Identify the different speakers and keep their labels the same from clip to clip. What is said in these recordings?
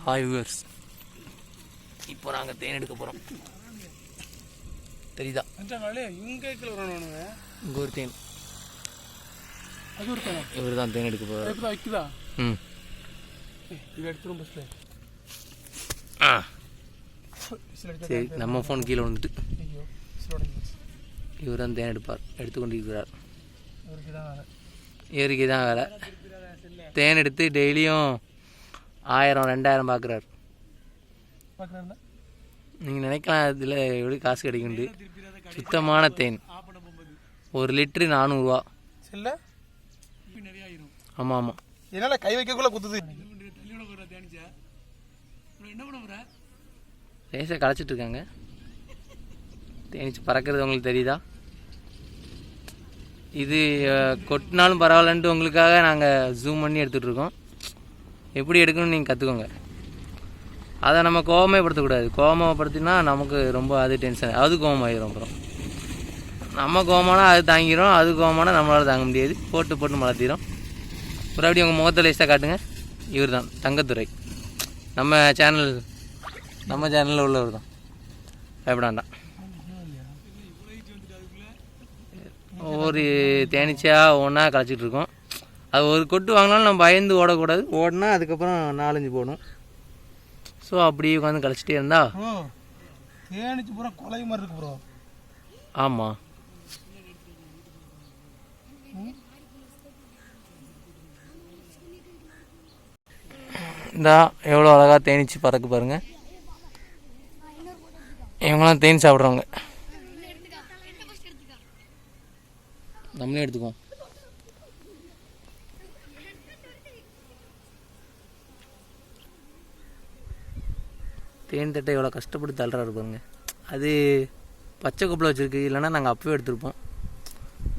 Speaker 1: Hi viewers, இப்போ நாங்கள் தேன் எடுக்க போகிறோம். தெரியுதா? இங்கே ஒரு தேன். இவர் தான் தேன் எடுக்க போகிறார். ம், சரி, நம்ம ஃபோன் கீழே வந்துட்டு இவர் தான் தேன் எடுப்பார். எடுத்துக்கொண்டிருக்கிறார். இவருக்கு தான் வேலை. தேன் எடுத்து டெய்லியும் 1000-2000 பார்க்குறாரு. நீங்கள் நினைக்கலாம் இதில் எப்படி காசு கிடைக்குண்டு. சுத்தமான தேன் 1 லிட்டரு 400 ரூபா. ஆமாம் ஆமாம்.
Speaker 2: என்னால் கை வைக்கக்குள்ள குத்துது.
Speaker 1: லேசாக களைச்சிட்டு இருக்காங்க. தேனிச்சு பறக்கிறது உங்களுக்கு தெரியுதா? இது கொட்டினாலும் பரவாயில்லன்ட்டு உங்களுக்காக நாங்கள் ஜூம் பண்ணி எடுத்துகிட்ருக்கோம். எப்படி எடுக்கணும்னு நீங்கள் கற்றுக்கோங்க. அதை நம்ம கோவமேப்படுத்தக்கூடாது. கோவமப்படுத்தினா நமக்கு ரொம்ப அது டென்ஷன், அது கோவமாயிரும். அப்புறம் நம்ம கோவமானா அது தாங்கிடும், அது கோவமானா நம்மளால் தாங்க முடியாது. போட்டு மலர்த்திடும். ஒரு அப்படி உங்கள் முகத்தை லேசாக காட்டுங்க. இவர் தான் தங்கத்துறை. நம்ம சேனலில் உள்ளவர் தான். பயப்படாண்டாம். ஒவ்வொரு தேனிச்சியாக ஒன்றா களைச்சிட்டு இருக்கோம். அது ஒரு கொட்டு வாங்கினாலும் நம்ம பயந்து ஓடக்கூடாது. ஓடினா அதுக்கப்புறம் 4-5 போடணும். ஸோ அப்படியே உட்காந்து கழிச்சிட்டே இருந்தா
Speaker 2: தேனிச்சு பூரா கொலை மாதிரி இருக்கு ப்ரோ.
Speaker 1: ஆமாம், இந்தா எவ்வளோ அழகாக தேனிச்சு பறக்கு பாருங்க. இவங்களாம் தேன் சாப்பிட்றவங்க. நம்மளே எடுத்துக்குவோம். தேன் தட்டை எவ்வளோ கஷ்டப்பட்டு தள்ளுறாரு பாருங்க. அது பச்சை கப்பில் வச்சுருக்கு, இல்லைன்னா நாங்கள் அப்பவே எடுத்துருப்போம்.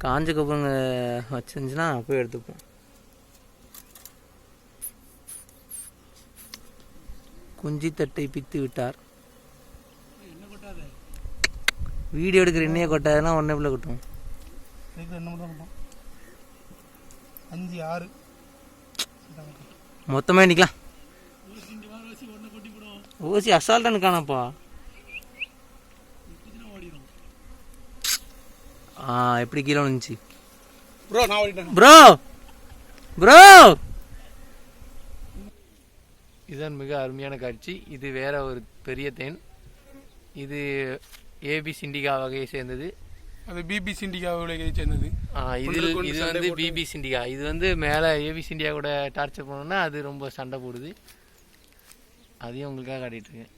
Speaker 1: காஞ்ச கப்புங்க வச்சுருந்துச்சுன்னா அப்பவே எடுத்துப்போம். குஞ்சி தட்டை பித்து விட்டார். வீடியோ எடுக்கிற எண்ணெயை கொட்டாதுன்னா ஒன்றே பிள்ளை கொட்டும்.
Speaker 2: 5 6
Speaker 1: மொத்தமாக நிற்கலாம். ஓசி அசால்ட்டானு காணப்பா. எப்படி கீழே வந்துச்சு ப்ரோ? இதுதான் மிக அருமையான காட்சி. இது வேற ஒரு பெரிய தேன். இது ஏபி சிண்டிகா வகையை சேர்ந்தது.
Speaker 2: அது பிபி சிண்டிகா வகையை சேர்ந்தது.
Speaker 1: இது வந்து பிபி சிண்டிகா. இது வந்து மேலே ஏபி சிண்டிகா கூட டார்ச்சர் பண்ணோன்னா அது ரொம்ப சண்டை போடுது. அதையும் உங்களுக்காக காட்டிகிட்டு இருக்கேன்.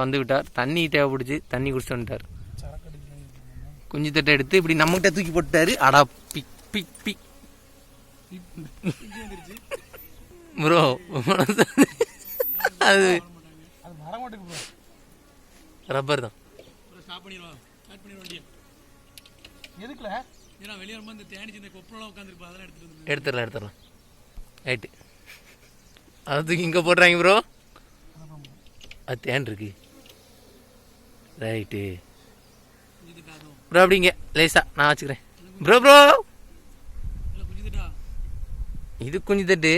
Speaker 1: வந்து விட்டார். தண்ணி தேவைப்படுச்சு, தண்ணி குடிச்சிட்டு வந்துட்டார். குஞ்சு தட்டை எடுத்து இப்படி நம்மகிட்ட தூக்கி போட்டுட்டாரு. அடா பிக் பிக் பிக் ப்ரோ. அது ரப்பர் தான். எடுத்துடலாம். ரைட்டு, அதை தூக்கி இங்கே போடுறாங்க ப்ரோ. அது தேன் இருக்கு. Right bro. அப்படிங்க லேசா நான் வச்சுக்கிறேன் ப்ரோ. இது குஞ்சு தட்டு.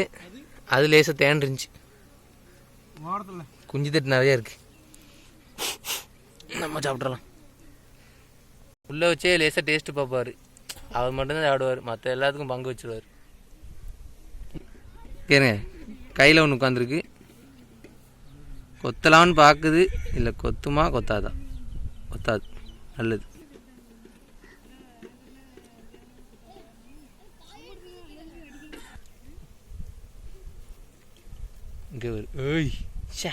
Speaker 1: அது லேசா தேன் இருந்துச்சு. குஞ்சு தட்டு நிறையா இருக்கு. நம்ம சாப்பிட்றலாம். உள்ளே வச்சே லேசாக டேஸ்ட்டு பார்ப்பார். அவர் மட்டும்தான் சாப்பிடுவார், மற்ற எல்லாத்துக்கும் பங்கு வச்சுருவார். கேளுங்க, கையில் ஒன்று உட்காந்துருக்கு. கொத்தலான்னு பார்க்குது. இல்லை கொத்துமா கொத்தாதா? கொத்தாது. நல்லது. இங்கே வரு. ஏய் ஷே,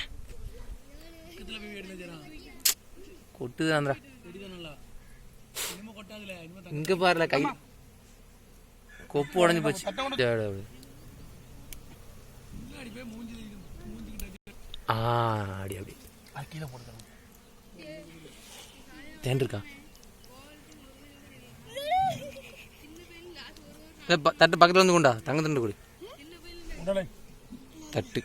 Speaker 1: கொட்டுதான்றா. இங்கே பாருல, கை கொப்பு உடஞ்சி போச்சு. அப்படி தேன் இருக்கா? தட்டு பக்கத்தில் வந்து கொண்டா. தங்க தண்டு கொடு. தட்டு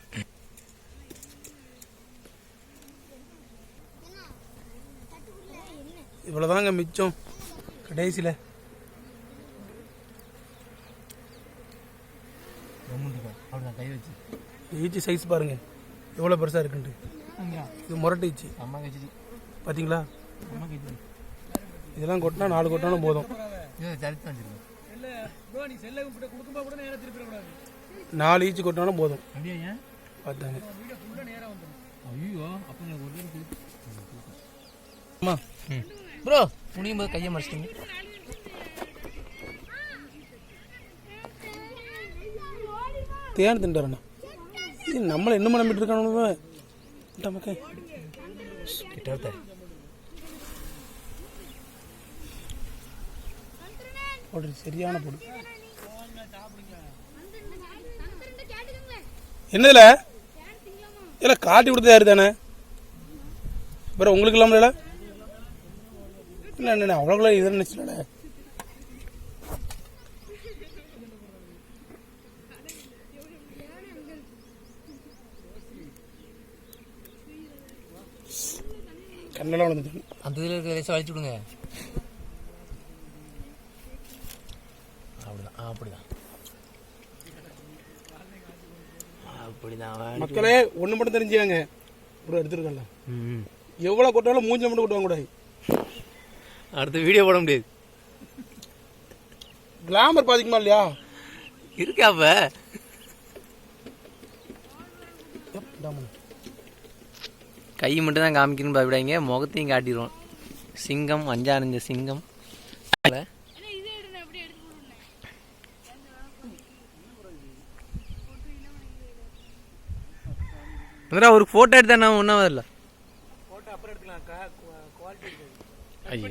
Speaker 2: இவ்வளோதாங்க மிச்சம். கடைசியில்
Speaker 1: அப்படிதான் கை வச்சு
Speaker 2: ஈச்சி சைஸ் பாருங்க எவ்வளோ பெருசாக இருக்குன்ட்டு. இது முரட்டு ஈச்சி
Speaker 1: அம்மா கழிச்சு
Speaker 2: பார்த்தீங்களா?
Speaker 1: அம்மா கழிச்சு
Speaker 2: இதெல்லாம் கொட்டினா 4 கொட்டினாலும் போதும். 4 ஈச்சி கொட்டினாலும் போதும். பார்த்தாங்க அம்மா
Speaker 1: ப்ரோ முடியும் போது கையை மறைச்சிங்க.
Speaker 2: தேன் திண்டுறண்ணா இது நம்மளை என்ன நம்பிட்டு இருக்கானு மக்கள்
Speaker 1: கிட்ட
Speaker 2: போடு சரியான போடு. என்னதுல இல்லை காட்டி கொடுத்தது யாரு தானே அப்புறம் உங்களுக்கு இல்லாமல் இல்லை இல்லை அவ்வளோக்குள்ள இதை நினச்சிடல. கண்ணெல்லாம் வளர்ந்துட்டு
Speaker 1: அந்த இதில் இருக்க லேசாக வலிச்சு விடுங்க. அப்படிதான் அப்படிதான் அப்படிதான்
Speaker 2: மக்களே ஒன்று மட்டும் தெரிஞ்சுக்காங்க. ப்ரோ எடுத்துருக்கல எவ்வளோ கொட்டாலும் மூஞ்சி மட்டும் கொட்டுவாங்க கூடாது.
Speaker 1: அடுத்த வீடியோ போட முடியாது.
Speaker 2: கிளாமர் பாதிக்குமா இல்லையா
Speaker 1: இருக்கா அப்ப கை மட்டும் தான் காமிக்கணும்னு பயப்படாங்க, முகத்தையும் காட்டிடுவோம். சிங்கம் அஞ்சானஞ்ச சிங்கம். ஒரு போட்டோ எடுத்தா நான் ஒன்றும் வரல.
Speaker 2: போட்டோ அப்புறம் எடுத்துக்கலாம்.
Speaker 1: ஐயோ